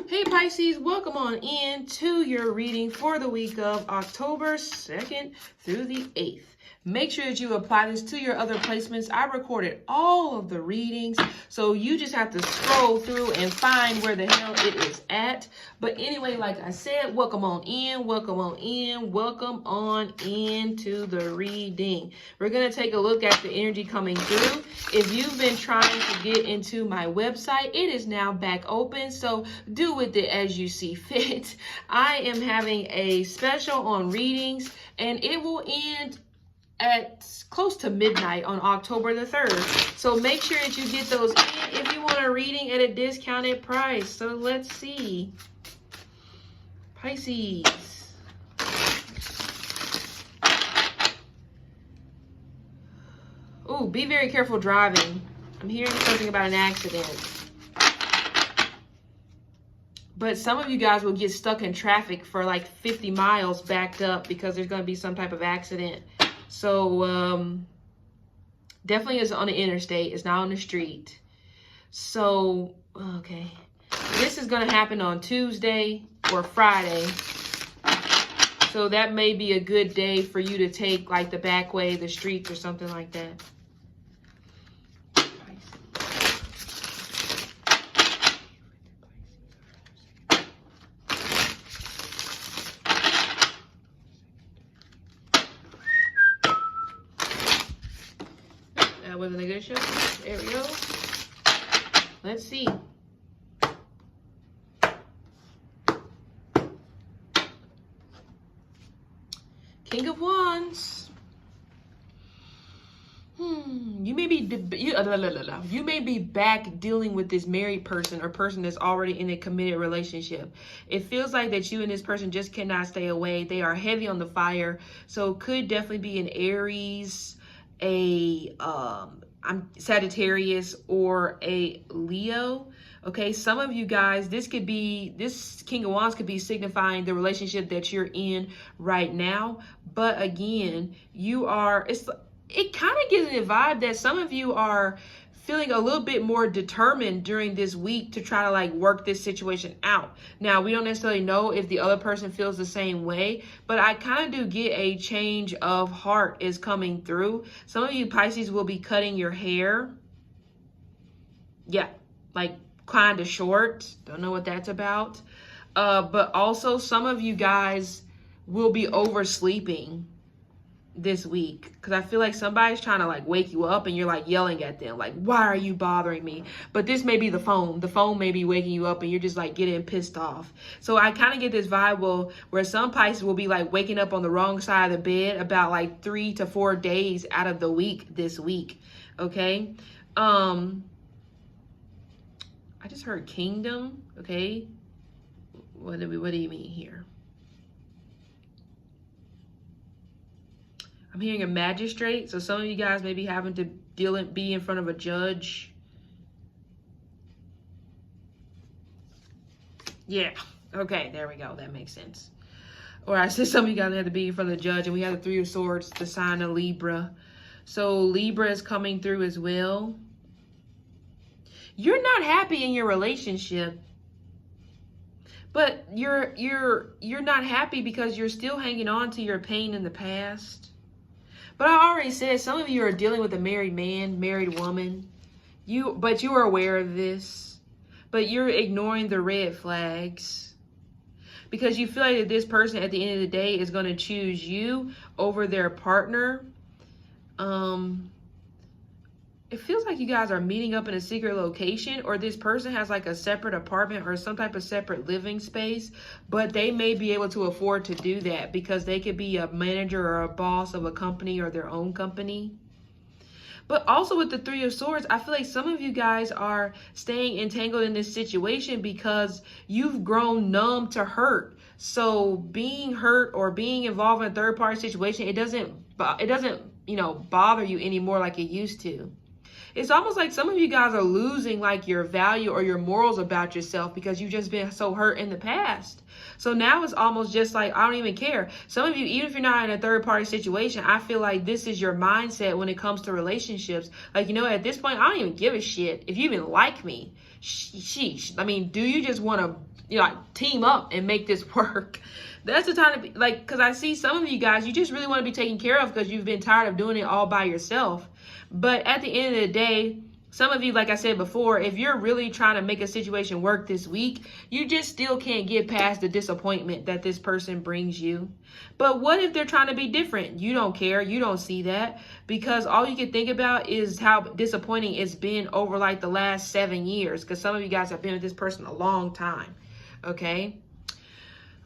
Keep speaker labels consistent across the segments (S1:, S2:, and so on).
S1: Hey Pisces, welcome on in to your reading for the week of October 2nd through the 8th. Make sure that you apply this to your other placements. I recorded all of the readings, so you just have to scroll through and find where the hell it is at. But anyway, like I said, welcome on in, welcome on in, welcome on into the reading. We're going to take a look at the energy coming through. If you've been trying to get into my website, it is now back open, so do with it as you see fit. I am having a special on readings, and it will end at close to midnight on October the 3rd. So make sure that you get those in if you want a reading at a discounted price. So let's see. Pisces. Ooh, be very careful driving. I'm hearing something about an accident. But some of you guys will get stuck in traffic for like 50 miles backed up because there's going to be some type of accident. So definitely is on the interstate. It's not on the street. So, okay. This is going to happen on Tuesday or Friday. So that may be a good day for you to take like the back way, the streets or something like that. Wasn't a good show. There we go. Let's see. King of Wands. You may be back dealing with this married person or person that's already in a committed relationship. It feels like that you and this person just cannot stay away. They are heavy on the fire. So it could definitely be an Aries, a Sagittarius, or a Leo. Okay, some of you guys, this King of Wands could be signifying the relationship that you're in right now. But again, it kind of gives me a vibe that some of you are feeling a little bit more determined during this week to try to like work this situation out. Now, we don't necessarily know if the other person feels the same way, but I kind of do get a change of heart is coming through. Some of you Pisces will be cutting your hair. Yeah, like kind of short. Don't know what that's about. But also some of you guys will be oversleeping this week, because I feel like somebody's trying to like wake you up and you're like yelling at them like, why are you bothering me? But this may be the phone may be waking you up and you're just like getting pissed off. So I kind of get this vibe where some Pisces will be like waking up on the wrong side of the bed about like 3 to 4 days out of the week this week. Okay, I just heard kingdom. Okay, what do you mean here? I'm hearing a magistrate, so some of you guys may be having to be in front of a judge. Yeah, okay, there we go. That makes sense. Or I said some of you guys have to be in front of the judge, and we have the 3 of Swords, the sign of Libra. So Libra is coming through as well. You're not happy in your relationship, but you're not happy because you're still hanging on to your pain in the past. But I already said some of you are dealing with a married man, married woman. But you are aware of this. But you're ignoring the red flags. Because you feel like that this person at the end of the day is going to choose you over their partner. It feels like you guys are meeting up in a secret location, or this person has like a separate apartment or some type of separate living space, but they may be able to afford to do that because they could be a manager or a boss of a company or their own company. But also with the 3 of Swords, I feel like some of you guys are staying entangled in this situation because you've grown numb to hurt. So being hurt or being involved in a third-party situation, it doesn't bother you anymore like it used to. It's almost like some of you guys are losing like your value or your morals about yourself because you've just been so hurt in the past. So now it's almost just like, I don't even care. Some of you, even if you're not in a third party situation, I feel like this is your mindset when it comes to relationships. Like, you know, at this point, I don't even give a shit if you even like me. Sheesh. I mean, do you just want to like team up and make this work. That's the time to be like, because I see some of you guys, you just really want to be taken care of because you've been tired of doing it all by yourself. But at the end of the day, some of you, like I said before, if you're really trying to make a situation work this week, you just still can't get past the disappointment that this person brings you. But what if they're trying to be different? You don't care. You don't see that, because all you can think about is how disappointing it's been over like the last 7 years, because some of you guys have been with this person a long time. Okay.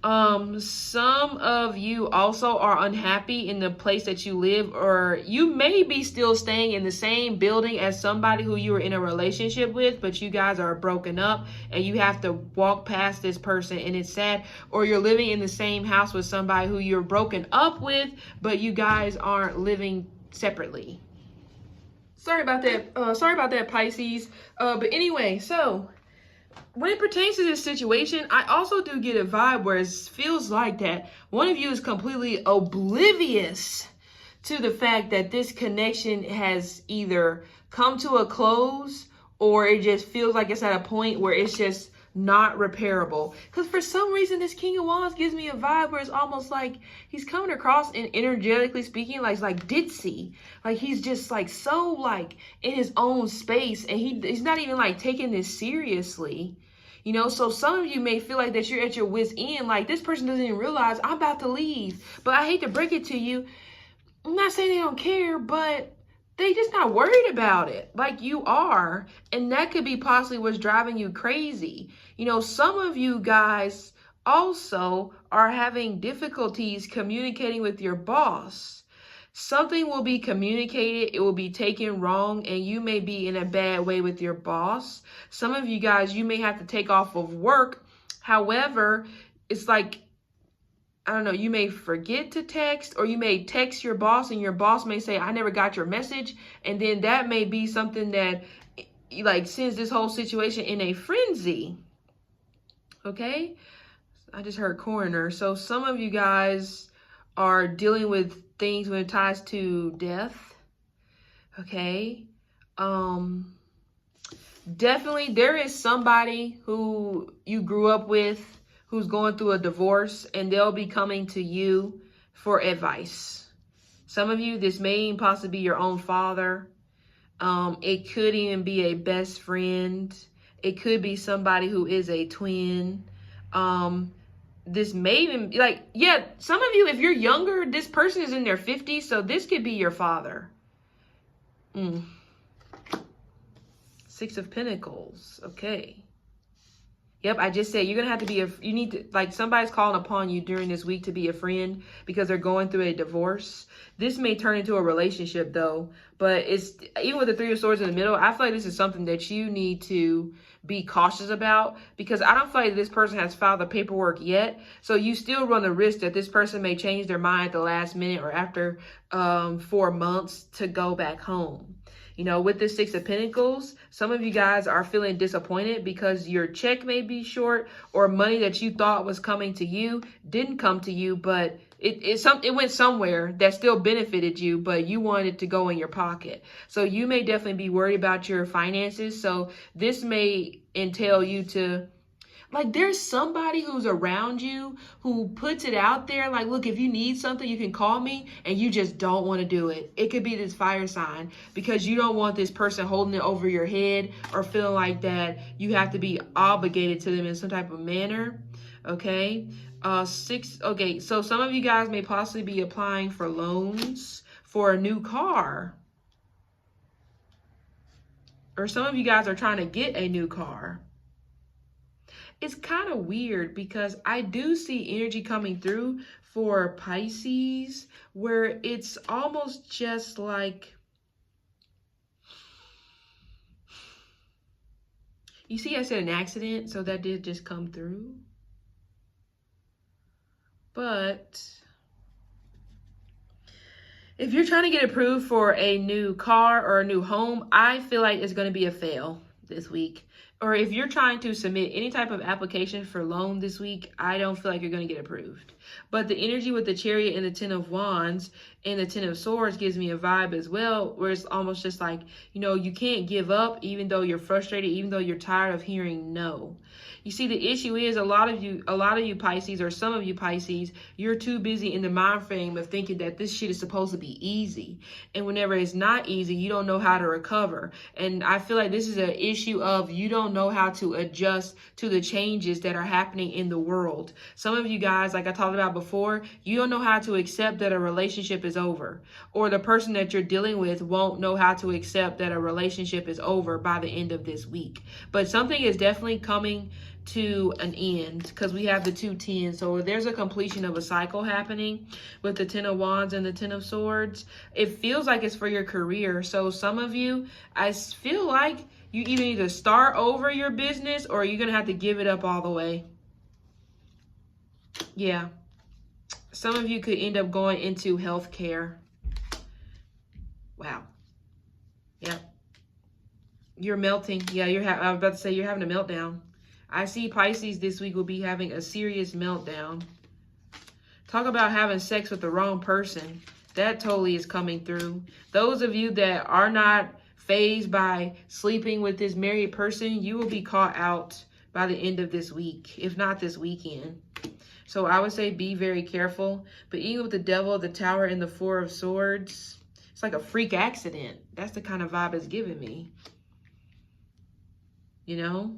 S1: Some of you also are unhappy in the place that you live, or you may be still staying in the same building as somebody who you were in a relationship with, but you guys are broken up and you have to walk past this person and it's sad. Or you're living in the same house with somebody who you're broken up with, but you guys aren't living separately. Sorry about that, Pisces. But anyway, so when it pertains to this situation, I also do get a vibe where it feels like that one of you is completely oblivious to the fact that this connection has either come to a close, or it just feels like it's at a point where it's just not repairable. Because for some reason, this King of Wands gives me a vibe where it's almost like he's coming across, and energetically speaking, like ditzy. Like he's just like so like in his own space, and he's not even like taking this seriously. You know, so some of you may feel like that you're at your wit's end, like this person doesn't even realize I'm about to leave. But I hate to break it to you, I'm not saying they don't care, but they just not worried about it like you are. And that could be possibly what's driving you crazy. You know, some of you guys also are having difficulties communicating with your boss. Something will be communicated, it will be taken wrong, and you may be in a bad way with your boss. Some of you guys, you may have to take off of work. However, it's like, I don't know, you may forget to text, or you may text your boss and your boss may say, I never got your message. And then that may be something that like sends this whole situation in a frenzy. Okay? I just heard coroner. So some of you guys are dealing with things when it ties to death. Okay. Definitely there is somebody who you grew up with who's going through a divorce, and they'll be coming to you for advice. Some of you, this may possibly be your own father. It could even be a best friend. It could be somebody who is a twin. This may even like, yeah, some of you, if you're younger, this person is in their 50s, so this could be your father. Six of Pentacles. Okay. Yep, I just said you're gonna have to be you need to, like, somebody's calling upon you during this week to be a friend because they're going through a divorce. This may turn into a relationship though, but it's, even with the Three of Swords in the middle, I feel like this is something that you need to be cautious about, because I don't feel like this person has filed the paperwork yet. So you still run the risk that this person may change their mind at the last minute or after 4 months to go back home. You know, with the Six of Pentacles, some of you guys are feeling disappointed because your check may be short, or money that you thought was coming to you didn't come to you, but it went somewhere that still benefited you, but you wanted it to go in your pocket. So you may definitely be worried about your finances. So this may entail you to, like, there's somebody who's around you who puts it out there. Like, look, if you need something, you can call me, and you just don't want to do it. It could be this fire sign, because you don't want this person holding it over your head or feeling like that you have to be obligated to them in some type of manner. Okay. Okay. So some of you guys may possibly be applying for loans for a new car. Or some of you guys are trying to get a new car. It's kind of weird because I do see energy coming through for Pisces where it's almost just like, you see, I said an accident, so that did just come through. But if you're trying to get approved for a new car or a new home, I feel like it's going to be a fail this week, or if you're trying to submit any type of application for loan this week, I don't feel like you're going to get approved. But the energy with the Chariot and the Ten of Wands and the Ten of Swords gives me a vibe as well, where it's almost just like, you know, you can't give up even though you're frustrated, even though you're tired of hearing no. You see, the issue is a lot of you Pisces, or some of you Pisces, you're too busy in the mind frame of thinking that this shit is supposed to be easy. And whenever it's not easy, you don't know how to recover. And I feel like this is an issue of you don't know how to adjust to the changes that are happening in the world. Some of you guys, like I talked about before, you don't know how to accept that a relationship is over, or the person that you're dealing with won't know how to accept that a relationship is over by the end of this week. But something is definitely coming to an end, because we have the 210. So there's a completion of a cycle happening with the Ten of Wands and the Ten of Swords. It feels like it's for your career. So some of you, I feel like you either need to start over your business, or you're going to have to give it up all the way. Yeah. Some of you could end up going into healthcare. Wow. Yep. You're melting. Yeah, I was about to say you're having a meltdown. I see Pisces this week will be having a serious meltdown. Talk about having sex with the wrong person. That totally is coming through. Those of you that are not fazed by sleeping with this married person, you will be caught out by the end of this week, if not this weekend. So I would say be very careful. But even with the Devil, the Tower, and the Four of Swords, it's like a freak accident. That's the kind of vibe it's giving me. You know?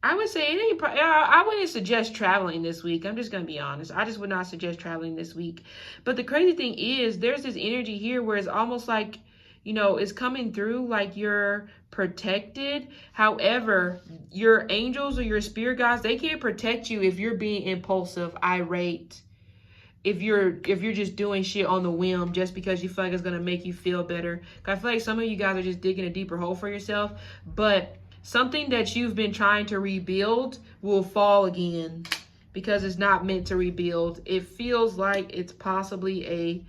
S1: I would say I wouldn't suggest traveling this week. I'm just going to be honest. I just would not suggest traveling this week. But the crazy thing is, there's this energy here where it's almost like, you know, it's coming through like you're protected. However, your angels or your spirit guides, they can't protect you if you're being impulsive, irate, if you're just doing shit on the whim just because you feel like it's going to make you feel better. I feel like some of you guys are just digging a deeper hole for yourself. But something that you've been trying to rebuild will fall again because it's not meant to rebuild. It feels like it's possibly a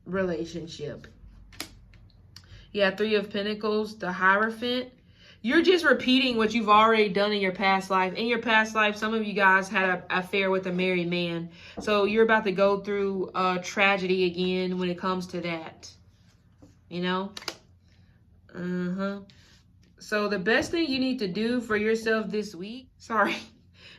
S1: relationship. Yeah, Three of Pentacles, the Hierophant. You're just repeating what you've already done in your past life. In your past life, some of you guys had an affair with a married man. So you're about to go through a tragedy again when it comes to that. You know? So the best thing you need to do for yourself this week,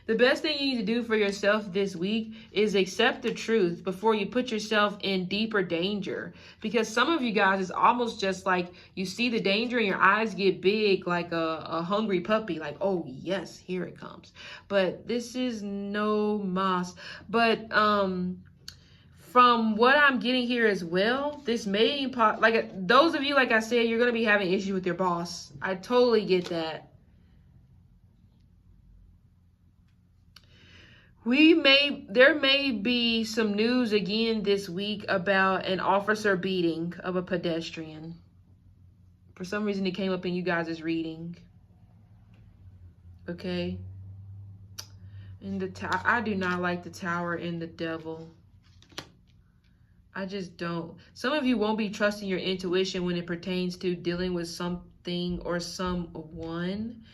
S1: the best thing you need to do for yourself this week is accept the truth before you put yourself in deeper danger. Because some of you guys, it's almost just like you see the danger and your eyes get big like a hungry puppy. Like, oh yes, here it comes. But this is no mas. But from what I'm getting here as well, this may, like those of you, like I said, you're going to be having issues with your boss. I totally get that. There may be some news again this week about an officer beating of a pedestrian. For some reason, it came up in you guys' reading. Okay. And the tower, I do not like the Tower and the Devil. I just don't. Some of you won't be trusting your intuition when it pertains to dealing with something or someone.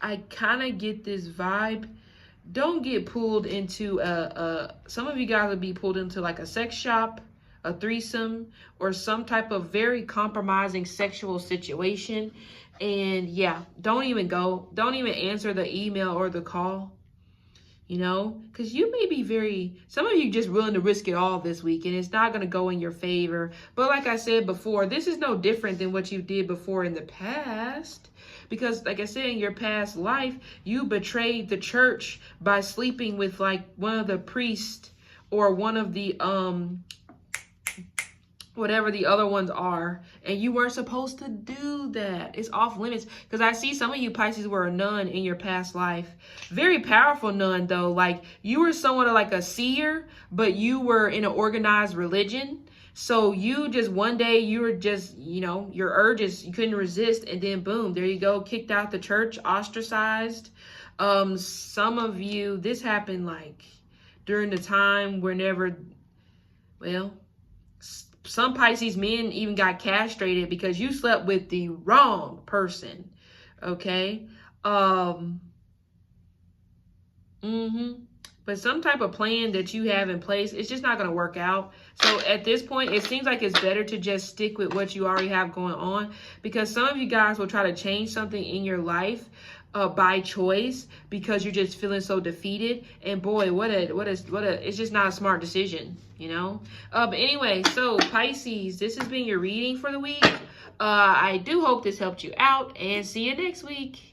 S1: I kind of get this vibe. Don't get pulled into some of you guys will be pulled into like a sex shop, a threesome, or some type of very compromising sexual situation. And yeah, don't even go. Don't even answer the email or the call. You know, because you may be some of you just willing to risk it all this week, and it's not going to go in your favor. But like I said before, this is no different than what you did before in the past. Because like I said, in your past life, you betrayed the church by sleeping with like one of the priests or one of the, whatever the other ones are, and you weren't supposed to do that. It's off limits. Because I see some of you Pisces were a nun in your past life. Very powerful nun though. Like you were somewhat of like a seer, but you were in an organized religion. So you just one day you were just, you know, your urges, you couldn't resist, and then boom, there you go, kicked out the church, ostracized. Some of you, this happened like during the time whenever, well, some Pisces men even got castrated because you slept with the wrong person, okay? But some type of plan that you have in place, it's just not going to work out. So at this point, it seems like it's better to just stick with what you already have going on, because some of you guys will try to change something in your life by choice because you're just feeling so defeated. And boy, it's just not a smart decision, you know? But anyway, so Pisces, this has been your reading for the week. I do hope this helped you out, and see you next week.